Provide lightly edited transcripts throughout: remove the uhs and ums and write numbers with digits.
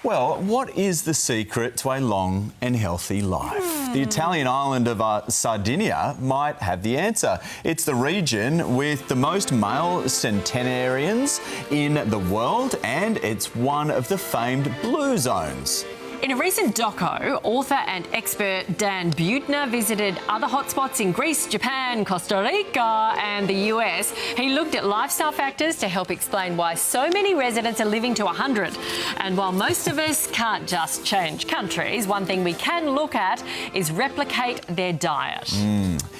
Well, what is the secret to a long and healthy life? The Italian island of Sardinia might have the answer. It's the region with the most male centenarians in the world, and it's one of the famed blue zones. In a recent doco, author and expert Dan Buettner visited other hotspots in Greece, Japan, Costa Rica and the US. He looked at lifestyle factors to help explain why so many residents are living to 100. And while most of us can't just change countries, one thing we can look at is replicate their diet.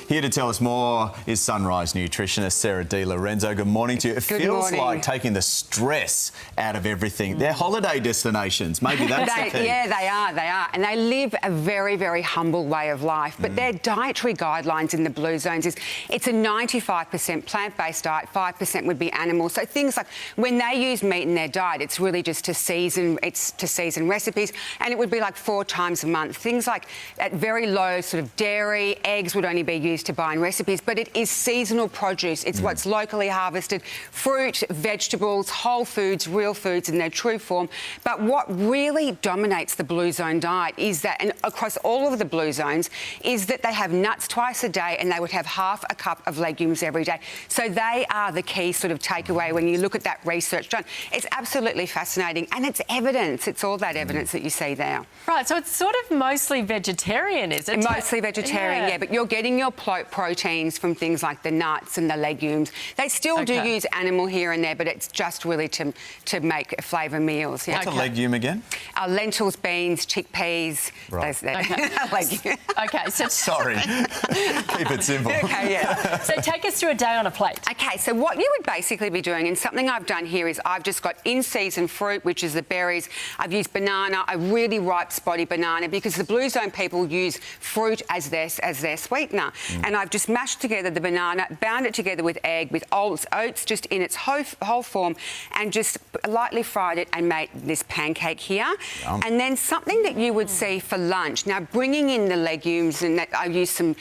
Here to tell us more is Sunrise nutritionist Sarah Di Lorenzo. Good morning to you. It feels like taking the stress out of everything. They're holiday destinations. Maybe that's the key. Yeah, they are. And they live a very, very humble way of life. But their dietary guidelines in the blue zones is it's a 95% plant-based diet, 5% would be animal. So things like when they use meat in their diet, it's really just to season recipes, and it would be like 4 times a month. Things like at very low sort of dairy, eggs would only be used to buy in recipes, but it is seasonal produce. It's what's locally harvested, fruit, vegetables, whole foods, real foods in their true form. But what really dominates the blue zone diet is that, and across all of the blue zones, is that they have nuts twice a day and they would have half a cup of legumes every day. So they are the key sort of takeaway when you look at that research done. It's absolutely fascinating, and it's evidence. It's all that evidence that you see there. Right, so it's sort of mostly vegetarian, is it? Mostly vegetarian, yeah, but you're getting your proteins from things like the nuts and the legumes. They still do use animal here and there, but it's just really to make flavour meals. Yeah. What's a legume again? Lentils, beans, chickpeas. Right. Okay, so... Sorry. Keep it simple. Okay, yeah. So take us through a day on a plate. Okay, so what you would basically be doing, and something I've done here is I've just got in-season fruit, which is the berries. I've used banana, a really ripe spotty banana, because the blue zone people use fruit as their sweetener. And I've just mashed together the banana, bound it together with egg, with oats just in its whole form, and just lightly fried it and made this pancake here. Yum. And then something that you would see for lunch. Now, bringing in the legumes, and that I used some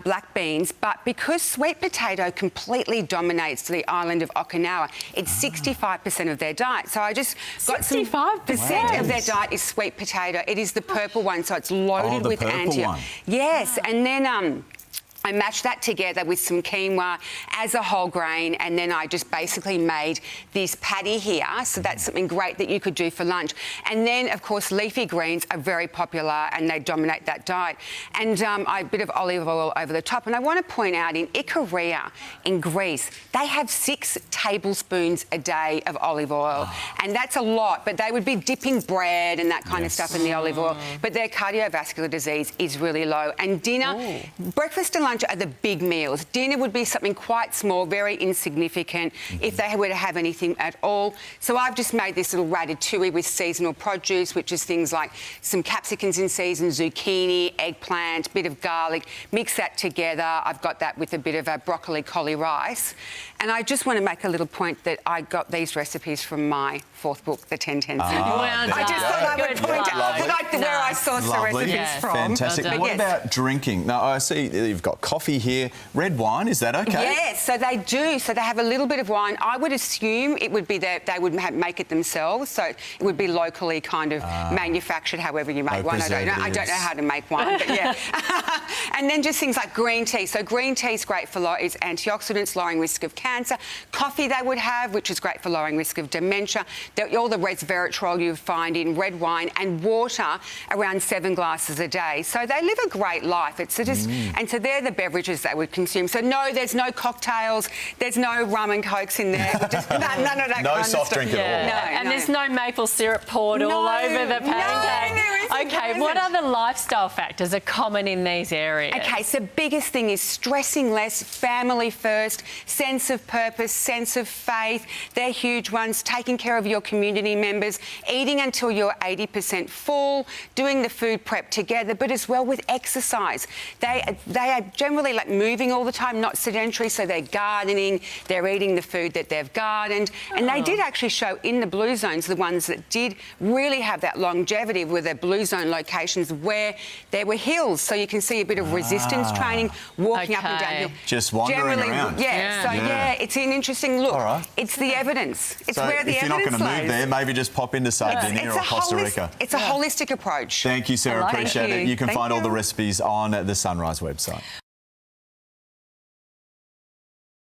black beans, but because sweet potato completely dominates the island of Okinawa, it's 65% of their diet. So I just got 65% of their diet is sweet potato. It is the purple one, so it's loaded with antioxidants. Yes, and then I mashed that together with some quinoa as a whole grain, and then I just basically made this patty here. So that's something great that you could do for lunch. And then, of course, leafy greens are very popular and they dominate that diet. And a bit of olive oil over the top. And I want to point out, in Ikaria, in Greece, they have 6 tablespoons a day of olive oil. And that's a lot, but they would be dipping bread and that kind of stuff in the olive oil. But their cardiovascular disease is really low. And dinner, breakfast and lunch are the big meals. Dinner would be something quite small, very insignificant, if they were to have anything at all. So I've just made this little ratatouille with seasonal produce, which is things like some capsicums in season, zucchini, eggplant, bit of garlic. Mix that together. I've got that with a bit of broccoli cauli rice. And I just want to make a little point that I got these recipes from my 4th book, The 10-10 I just thought I would point out where I sourced the recipes from. Fantastic. What about drinking? Now, I see you've got coffee here. Red wine, is that okay? Yes, so they do. So they have a little bit of wine. I would assume it would be that they would make it themselves, so it would be locally kind of manufactured, however you make one. I don't know how to make one, but yeah. And then just things like green tea. So green tea is great for it's antioxidants, lowering risk of cancer. Coffee they would have, which is great for lowering risk of dementia. All the resveratrol you find in red wine, and water, around 7 glasses a day. So they live a great life. It's just, and so they're the beverages they would consume. So no, there's no cocktails, there's no rum and cokes in there. Just none of that. No soft drink at all. No, and there's no maple syrup poured all over the pancake. Okay, what other lifestyle factors are common in these areas? Okay, so biggest thing is stressing less, family first, sense of purpose, sense of faith. They're huge ones. Taking care of your community members, eating until you're 80% full, doing the food prep together, but as well with exercise. They are generally like moving all the time, not sedentary, so they're gardening, they're eating the food that they've gardened. And they did actually show in the blue zones, the ones that did really have that longevity, were the blue free zone locations where there were hills, so you can see a bit of resistance training, walking up and down hill. Just wandering around. Yeah, it's an interesting look. All right. It's the evidence. It's So where the if you're not evidence going to move lies. there, maybe just pop into Sardinia or Costa Rica. It's a holistic approach. Thank you, Sarah. Thank Appreciate you. it. You can Thank find all the you. recipes on the Sunrise website.